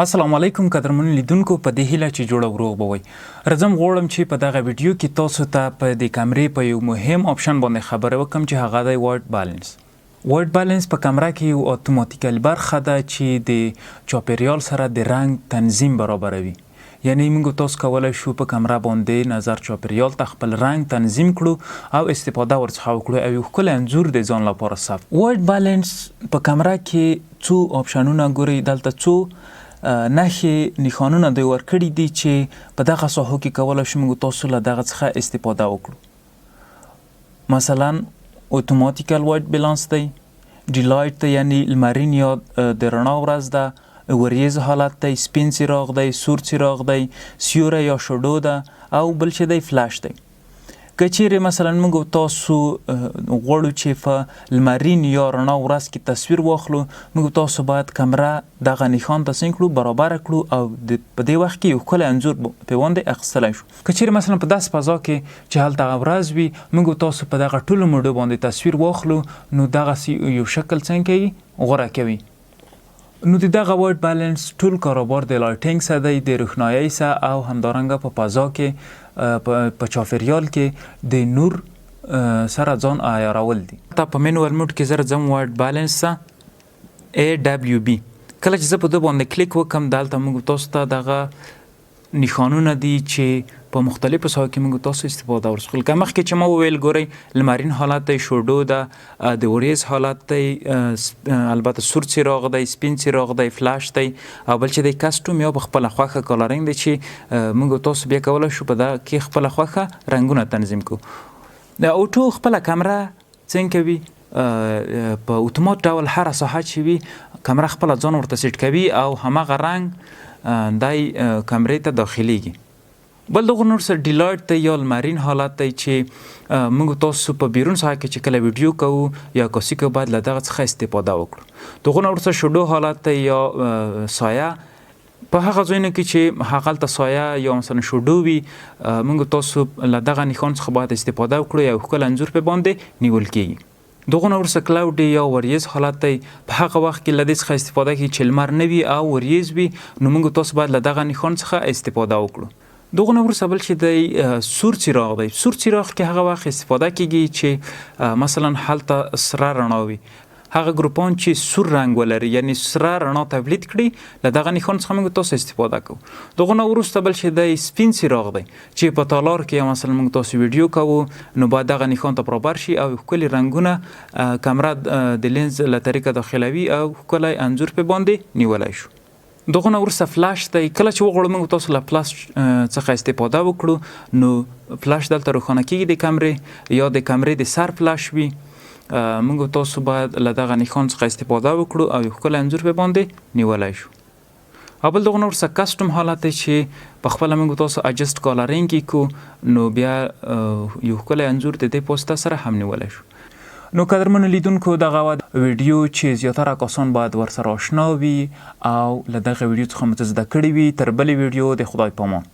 السلام علیکم قدرمن لیدونکو په دې هیله چې جوړ او روغ به وئ. راځم غواړم چې په دغه ویډیو کې تاسو ته په دې کمرې په یو مهم آپشن باندې خبرې وکړم چې هغه دی وایټ بالانس. وایټ بالانس په کمره کې یو اتوماتیکل برخه ده چې د چاپیریال سره د رنگ تنظیم برابروي. یعنی موږ تاسو کولای شو په کمره باندې نظر چاپیریال ته خپل رنگ تنظیم کړو او استفاده ورڅخه وکړو او یو ښکلی انځور د ځان لپاره صف. وایټ بالانس په کمره کې څو آپشنونه ګورئ، دلته څو نښې نښانونه دوی ورکړي دي چې په دغه ساحو کې کولی شو موږ تاسو له دغه څخه استفاده وکړو. مثلا اتوماتیکل وایټ بالانس دی، ډیلایټ دی یعنی لمرین یا د رڼا ورځ ده، وریز حالت دی، سپین څراغ دی، سور څراغ دی، سیوری یا شډو ده او بل چې دی فلاش دی. که چیرې مثلا موږ تاسو غواړو چې په لمرین یا رڼا ورځ کې تصویر واخلو، موږ تاسو باید کمره دغه نښان ته څنګه کړو، برابر کړو او په دې وخت کې یو ښکلی انځور پرې باندې اخیستلی شو. که چیرې مثلا په داسې فضا کې چې هلته ورځ وي، موږ تاسو په دغه ټولو موډو باندې تصویر واخلو، نو دغسې یو شکل څنګه کوي، غوره کوي. نو د دغه وایټ بالانس ټول کاروبار د لایټینګ سره دی، د روښنایۍ سره او همدارنګه په فضا کې په چاپیریال کې د نور سره ځان عیارول دي. تا په مینوال موډ کې زه ځم وایټ بالانس ته AWB. کله چې زه په ده باندې کلیک وکم، دلته موږ تاسو ته دغه نښانونه دي چې په مختلفو ساحو کې موږ تاسو استفاده ورڅخه. لکه مخکې چې ما وویل، ګورئ لمرین حالت دی، شډو ده، د وریځ حالت دی، البته سور څراغ دی، سپین څراغ دی، فلاش دی او بل چې دی کسټوم یا په خپله خوښه کالرینګ دی چې موږ تاسو بیا کولی شو په دغه کې خپله خوښه رنګونه تنظیم کړو. د اوټو خپله کمره څنګه کوي، په اتومات ډول هره ساحه چې وي کمره خپله ځان ورته سیټ کوي او همغه رنګ دی کمرې ته داخلیږي. بل دغه نور سره ډیلایټ دی یا لمرین حالت دی چې موږ تاسو په بیرون ساحه کې چې کله ویډیو کوو یا کاسی کوو باید له دغه څخه استفاده وکړو. دغه نور سره شډو حالت دی یا سایه. په هغه ځایونو کې چې هغلته سایه یا مثلا شډو وي، موږ تاسو له دغه نښان څخه باید استفاده وکړو، یو ښکلی انځور پرې باندې نیول کېږي. دغه نه وروسته کلاود یا وریځ حالت دی. په هغه وخت کې له دې څخه استفاده کوي چې لمر نه وي او وریځ وي، نو موږ تاسو باید له دغه نښان څخه استفاده وکړو. دغه نه وروسته بل چې دی سور څراغ دی. سور څراغ کې هغه وخت استفاده کېږي چې مثلا هلته سره رڼا وي، هغه ګروپان چې سور رنګ ولري یعنی سره رڼا تولید کړي، له دغه نښان څخه موږ تاسو استفاده کوو. دغه نه وروسته بل چې دی سپین څراغ دی چې په تالار کې مثلا موږ تاسو ویډیو کوو، نو باید دغه نښان ته برابر شي او ښکلي رنګونه کمره د لینز له طریقه داخلوي او ښکلی انځور پرې باندې نیولی شو. دغه نه وروسته فلاش دی. کله چې وغواړو موږ تاسو له فلاش څخه استفاده وکړو، نو فلاش دلته روښانه کېږي د کمرې، یا د کمرې د سر فلاش وي، موږ تاسو باید له دغه نښان څخه استفاده وکړو او یو ښکلی انځور پرې باندې نیولی شو. او بل دغه نه وروسته کسټوم حالت دی چې په خپله موږ تاسو اجسټ کالرینګ یې کړو، نو بیا یو ښکلی انځور د دې په واسطه سره هم نیولی شو. نو قدرمنو لیدونکو، دغه ویډیو چې زیاتره کسان باید ورسره آشنا وي او له دغه ویډیو څخه مو څه زده کړي وي. تر بلې ویډیو د خدای پامان.